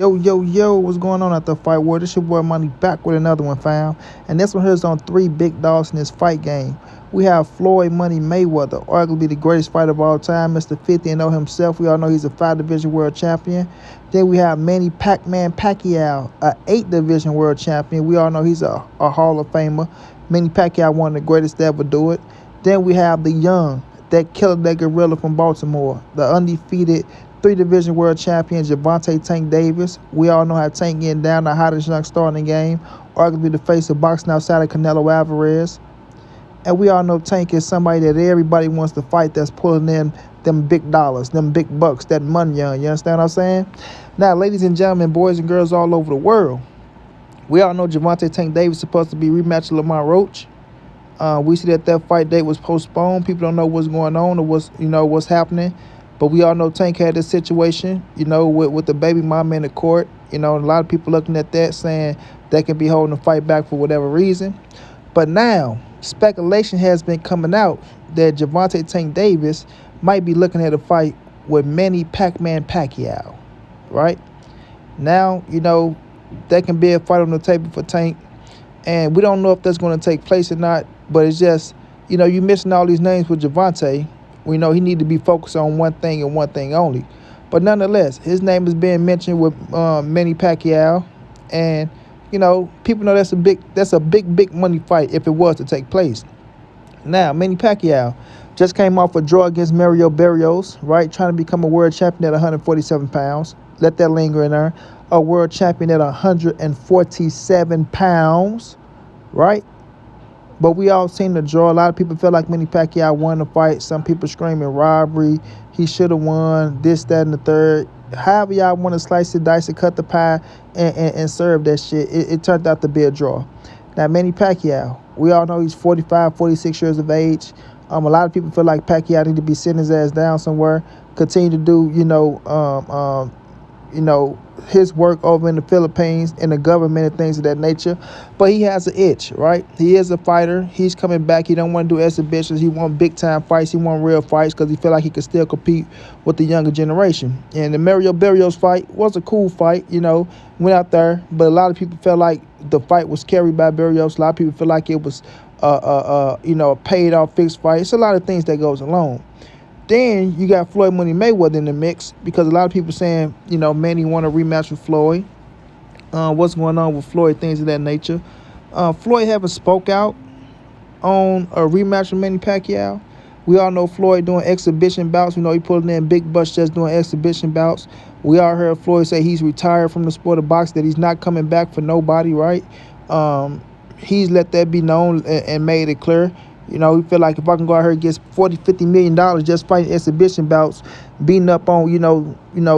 Yo, yo, yo, what's going on at the fight world? This your boy Money back with another one, fam. And this one here is on three big dogs in this fight game. We have Floyd Money Mayweather, arguably the greatest fighter of all time, Mr. 50-0 himself. We all know he's a 5-division world champion. Then we have Manny Pacquiao, a 8-division world champion. We all know he's a Hall of Famer. Manny Pacquiao, one of the greatest to ever do it. Then we have the young, that killer, that gorilla from Baltimore, the undefeated 3-division world champion Gervonta Tank Davis. We all know how Tank getting down, the hottest young star in the game, arguably the face of boxing outside of Canelo Alvarez. And we all know Tank is somebody that everybody wants to fight, that's pulling in them big dollars, them big bucks, that money. You understand what I'm saying? Now, ladies and gentlemen, boys and girls all over the world, we all know Gervonta Tank Davis is supposed to be rematching Lamar Roach. We see that fight date was postponed. People don't know what's going on or what's happening. But we all know Tank had this situation, with the baby mama in the court. And a lot of people looking at that saying they can be holding the fight back for whatever reason. But now, speculation has been coming out that Gervonta Tank Davis might be looking at a fight with Manny Pacquiao, right? Now, that can be a fight on the table for Tank. And we don't know if that's going to take place or not. But it's just, you're missing all these names with Gervonta. We know he need to be focused on one thing and one thing only. But nonetheless, his name is being mentioned with Manny Pacquiao. And, people know that's a big money fight if it was to take place. Now, Manny Pacquiao just came off a draw against Mario Barrios, right? Trying to become a world champion at 147 pounds. Let that linger in there. A world champion at 147 pounds, right? But we all seen the draw. A lot of people feel like Manny Pacquiao won the fight. Some people screaming robbery. He should have won this, that, and the third. However y'all want to slice it, dice it, cut the pie, and serve that shit. It turned out to be a draw. Now, Manny Pacquiao, we all know he's 45, 46 years of age. A lot of people feel like Pacquiao need to be sitting his ass down somewhere. Continue to do, his work over in the Philippines in the government and things of that nature. But he has an itch, right? He is a fighter. He's coming back. He don't want to do exhibitions. He want big-time fights. He want real fights because he feel like he could still compete with the younger generation. And the Mario Barrios fight was a cool fight, went out there. But a lot of people felt like the fight was carried by Barrios. A lot of people feel like it was, a paid-off fixed fight. It's a lot of things that goes along. Then you got Floyd Money Mayweather in the mix because a lot of people saying, Manny want a rematch with Floyd. What's going on with Floyd, things of that nature. Floyd haven't spoke out on a rematch with Manny Pacquiao. We all know Floyd doing exhibition bouts. He pulling in big bucks just doing exhibition bouts. We all heard Floyd say he's retired from the sport of boxing, that he's not coming back for nobody, right? He's let that be known and made it clear. He feel like if I can go out here and get $40-50 million just fighting exhibition bouts, beating up on,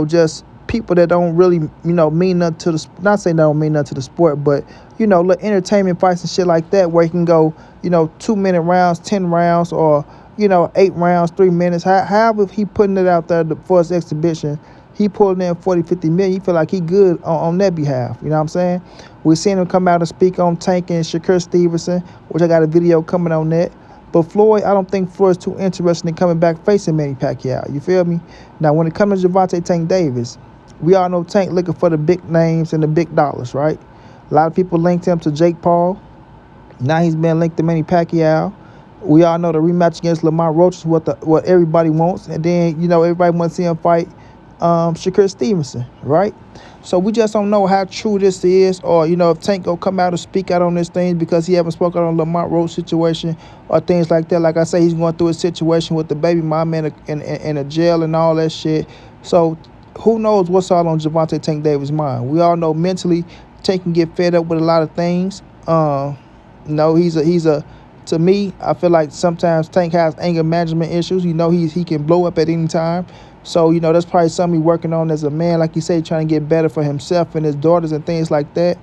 just people that don't really, mean nothing to the, not saying they don't mean nothing to the sport, but, little entertainment fights and shit like that where he can go, 2-minute rounds, 10 rounds, or, 8 rounds, 3 minutes. However he putting it out there for his exhibition, he pulling in $40-50 million. He feel like he good on that behalf. You know what I'm saying? We seen him come out and speak on Tank and Shakur Stevenson, which I got a video coming on that. But Floyd, I don't think Floyd's too interested in coming back facing Manny Pacquiao. You feel me? Now, when it comes to Gervonta Tank Davis, we all know Tank looking for the big names and the big dollars, right? A lot of people linked him to Jake Paul. Now he's been linked to Manny Pacquiao. We all know the rematch against Lamar Roach is what everybody wants. And then, everybody wants to see him fight Shakur Stevenson, right? So we just don't know how true this is, or if Tank go come out and speak out on this thing because he haven't spoken on Lamar Roach situation or things like that. Like I say, he's going through a situation with the baby mama in a jail and all that shit. So who knows what's all on Gervonta Tank Davis' mind? We all know mentally Tank can get fed up with a lot of things. To me, I feel like sometimes Tank has anger management issues. He can blow up at any time. So, that's probably something he's working on as a man, like you say, trying to get better for himself and his daughters and things like that.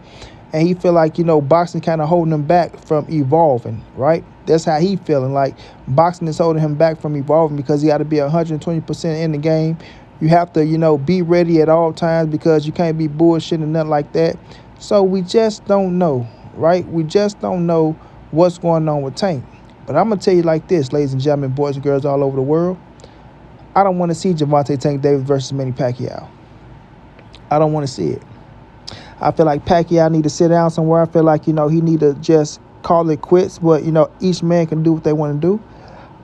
And he feel like, boxing kind of holding him back from evolving, right? That's how he feeling, like boxing is holding him back from evolving because he got to be 120% in the game. You have to, be ready at all times because you can't be bullshitting and nothing like that. So we just don't know, right? We just don't know what's going on with Tank. But I'm going to tell you like this, ladies and gentlemen, boys and girls all over the world. I don't want to see Gervonta Tank Davis versus Manny Pacquiao. I don't want to see it. I feel like Pacquiao need to sit down somewhere. I feel like, he need to just call it quits. But, each man can do what they want to do.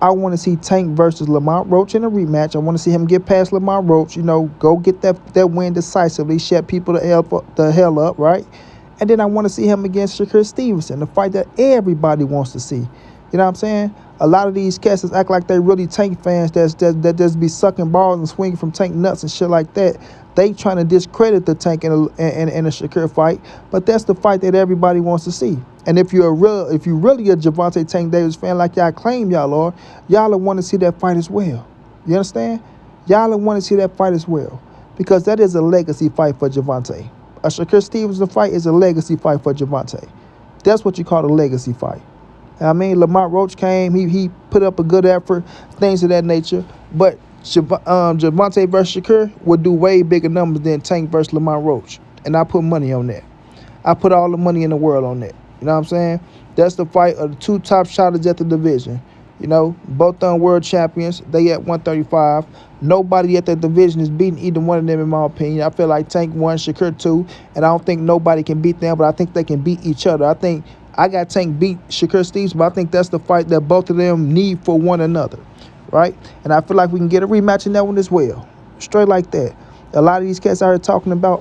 I want to see Tank versus Lamont Roach in a rematch. I want to see him get past Lamont Roach, go get that win decisively, shut people the hell up, right? And then I want to see him against Shakur Stevenson, the fight that everybody wants to see. You know what I'm saying? A lot of these cats act like they really Tank fans that just be sucking balls and swinging from Tank nuts and shit like that. They trying to discredit the Tank in a Shakur fight, but that's the fight that everybody wants to see. And if you're really a Gervonta Tank Davis fan like y'all claim y'all are, y'all want to see that fight as well. You understand? Y'all want to see that fight as well, because that is a legacy fight for Gervonta. A Shakur Stevenson fight is a legacy fight for Gervonta. That's what you call a legacy fight. I mean, Lamont Roach came, he put up a good effort, things of that nature, but Gervonta versus Shakur would do way bigger numbers than Tank versus Lamont Roach. And I put money on that. I put all the money in the world on that. You know what I'm saying? That's the fight of the two top shotters at the division. Both world champions. They at 135. Nobody at that division is beating either one of them, in my opinion. I feel like Tank 1, Shakur 2, and I don't think nobody can beat them, but I think they can beat each other. I got Tank beat Shakur Stevenson, but I think that's the fight that both of them need for one another, right? And I feel like we can get a rematch in that one as well. Straight like that. A lot of these cats out here talking about,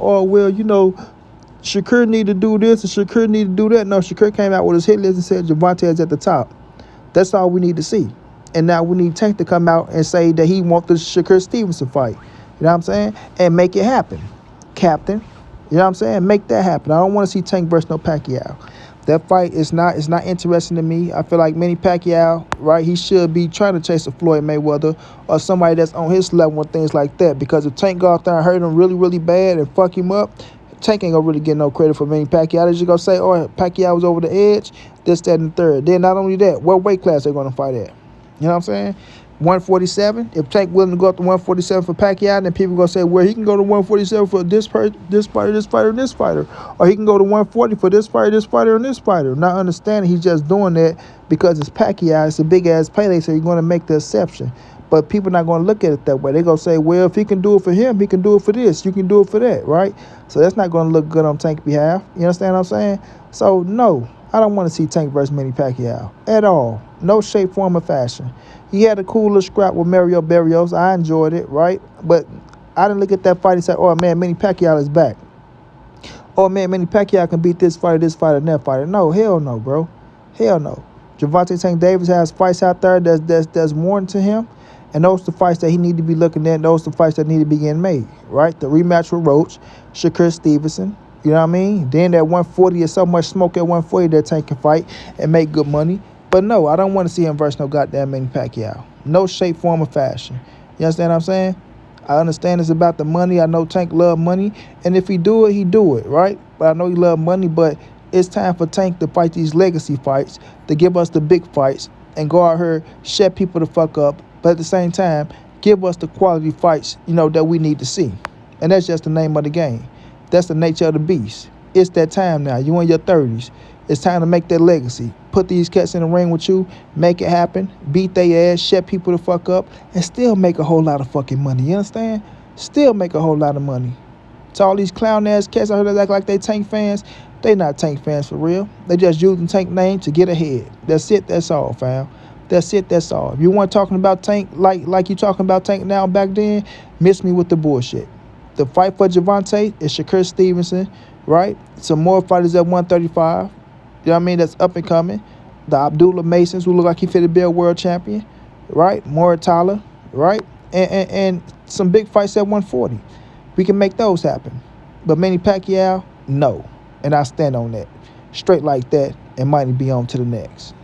Shakur need to do this and Shakur need to do that. No, Shakur came out with his hit list and said Gervonta is at the top. That's all we need to see. And now we need Tank to come out and say that he wants the Shakur Stevenson fight. You know what I'm saying? And make it happen, Captain. You know what I'm saying? Make that happen. I don't want to see Tank versus no Pacquiao. That fight is not interesting to me. I feel like Manny Pacquiao, right, he should be trying to chase a Floyd Mayweather or somebody that's on his level and things like that. Because if Tank go out there and hurt him really, really bad and fuck him up, Tank ain't gonna really get no credit for Manny Pacquiao. They're just gonna say, Pacquiao was over the edge, this, that, and the third. Then not only that, what weight class they're gonna fight at? You know what I'm saying? 147. If Tank willing to go up to 147 for Pacquiao, then people gonna say, well, he can go to 147 for this fighter, and this fighter, or he can go to 140 for this fighter, and this fighter. Not understanding he's just doing that because it's Pacquiao. It's a big ass payday, so you're gonna make the exception. But people not gonna look at it that way. They're gonna say, well, if he can do it for him, he can do it for this. You can do it for that, right? So that's not gonna look good on Tank's behalf. You understand what I'm saying? So no, I don't want to see Tank versus Manny Pacquiao at all. No shape, form, or fashion. He had a cool little scrap with Mario Barrios. I enjoyed it, right? But I didn't look at that fight and say, oh, man, Manny Pacquiao is back. Oh, man, Manny Pacquiao can beat this fighter, and that fighter. No, hell no, bro. Hell no. Gervonta Tank Davis has fights out there that's more to him. And those are the fights that he need to be looking at. Those are the fights that need to be getting made, right? The rematch with Roach, Shakur Stevenson. You know what I mean? Then that 140 is so much smoke at 140 that Tank can fight and make good money. But no, I don't want to see him versus no goddamn Manny Pacquiao. No shape, form, or fashion. You understand what I'm saying? I understand it's about the money. I know Tank love money. And if he do it, he do it, right? But I know he love money, but it's time for Tank to fight these legacy fights, to give us the big fights, and go out here, shut people the fuck up, but at the same time, give us the quality fights, that we need to see. And that's just the name of the game. That's the nature of the beast. It's that time now. You in your 30s. It's time to make that legacy. Put these cats in the ring with you, make it happen, beat their ass, shut people the fuck up, and still make a whole lot of fucking money. You understand? Still make a whole lot of money. To all these clown ass cats out here that act like they Tank fans, they not Tank fans for real. They just using Tank name to get ahead. That's it, that's all, fam. That's it, that's all. If you weren't talking about Tank like you talking about Tank now back then, miss me with the bullshit. The fight for Gervonta is Shakur Stevenson, right? Some more fighters at 135. You know what I mean? That's up and coming. The Abdullah Masons, who look like he fit to be a world champion, right? Moritala, right? And some big fights at 140. We can make those happen. But Manny Pacquiao, no. And I stand on that. Straight like that, and might be on to the next.